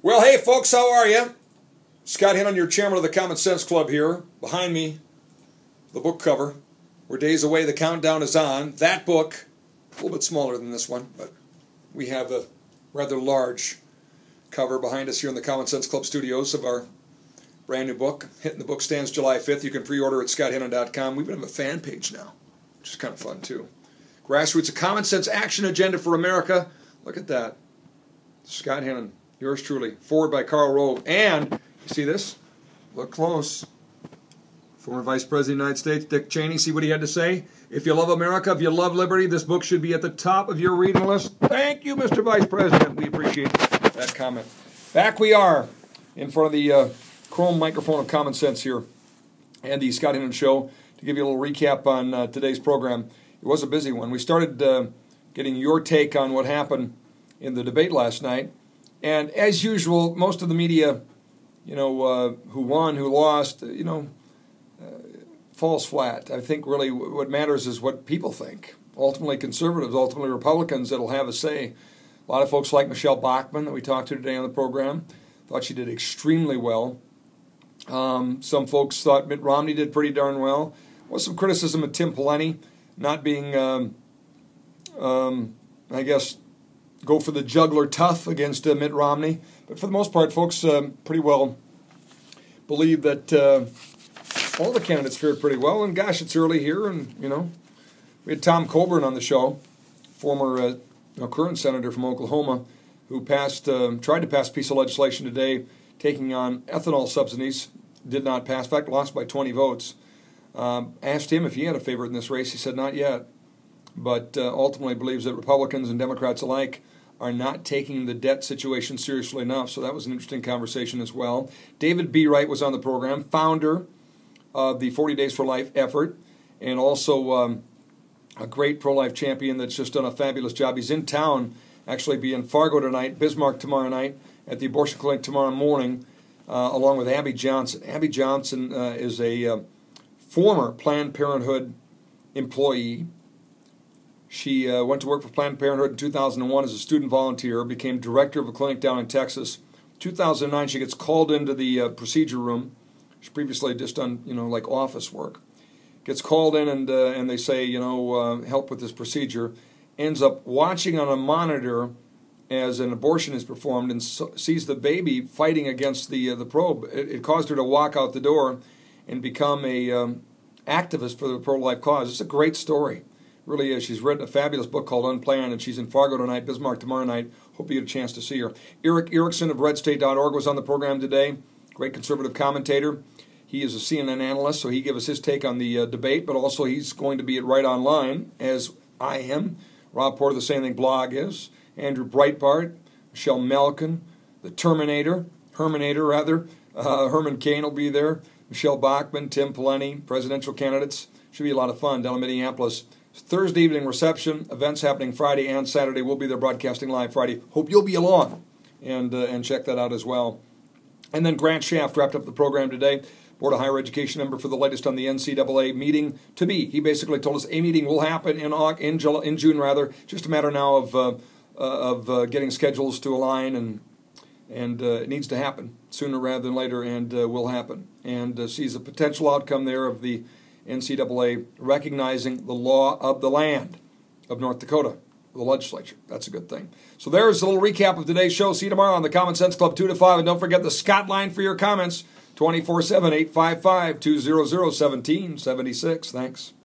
Well, hey, folks, how are you? Scott Hinnon, your chairman of the Common Sense Club here. Behind me, the book cover. We're days away. The countdown is on. That book, a little bit smaller than this one, but we have a rather large cover behind us here in the Common Sense Club studios of our brand new book. Hitting the book stands July 5th. You can pre-order at scotthinnon.com. We even have a fan page now, which is kind of fun, too. Grassroots, a common sense action agenda for America. Look at that. Scott Hinnon, yours truly. Forward by Karl Rove. And, you see this? Look close. Former Vice President of the United States, Dick Cheney. See what he had to say? If you love America, if you love liberty, this book should be at the top of your reading list. Thank you, Mr. Vice President. We appreciate that comment. Back we are in front of the chrome microphone of Common Sense here and the Scott Hinnon Show to give you a little recap on today's program. It was a busy one. We started getting your take on what happened in the debate last night. And as usual, most of the media, who won, who lost, falls flat. I think really what matters is what people think. Ultimately conservatives, ultimately Republicans that'll have a say. A lot of folks like Michelle Bachmann that we talked to today on the program thought she did extremely well. Some folks thought Mitt Romney did pretty darn well. There was some criticism of Tim Pawlenty not being, go for the juggler tough against Mitt Romney. But for the most part, folks pretty well believe that all the candidates fared pretty well. And gosh, it's early here, and we had Tom Coburn on the show, former current senator from Oklahoma, who tried to pass a piece of legislation today taking on ethanol subsidies. Did not pass. In fact, lost by 20 votes. Asked him if he had a favorite in this race. He said not yet, but ultimately believes that Republicans and Democrats alike are not taking the debt situation seriously enough. So that was an interesting conversation as well. David B. Wright was on the program, founder of the 40 Days for Life effort, and also a great pro-life champion that's just done a fabulous job. He's in town, actually be in Fargo tonight, Bismarck tomorrow night, at the abortion clinic tomorrow morning, along with Abby Johnson. Abby Johnson is a former Planned Parenthood employee. She went to work for Planned Parenthood in 2001 as a student volunteer, became director of a clinic down in Texas. 2009, she gets called into the procedure room. She previously just done, like office work. Gets called in and they say, help with this procedure. Ends up watching on a monitor as an abortion is performed and sees the baby fighting against the probe. It caused her to walk out the door and become a activist for the pro-life cause. It's a great story. Really is. She's written a fabulous book called Unplanned, and she's in Fargo tonight, Bismarck tomorrow night. Hope you get a chance to see her. Eric Erickson of redstate.org was on the program today. Great conservative commentator. He is a CNN analyst, so he gave us his take on the debate, but also he's going to be at Right Online, as I am. Rob Porter, the Same Thing blog is. Andrew Breitbart, Michelle Malkin, the Herman Cain will be there. Michelle Bachmann, Tim Pawlenty, presidential candidates. Should be a lot of fun down in Minneapolis. Thursday evening reception, events happening Friday and Saturday. We'll be there broadcasting live Friday. Hope you'll be along and check that out as well. And then Grant Shaft wrapped up the program today. Board of Higher Education member for the latest on the NCAA meeting to be. He basically told us a meeting will happen in June, just a matter now of getting schedules to align, and it needs to happen sooner rather than later, and will happen. And sees a potential outcome there of the NCAA recognizing the law of the land of North Dakota, the legislature. That's a good thing. So there's a little recap of today's show. See you tomorrow on the Common Sense Club, 2 to 5. And don't forget the Scott line for your comments, 24/7, 855-200-1776. Thanks.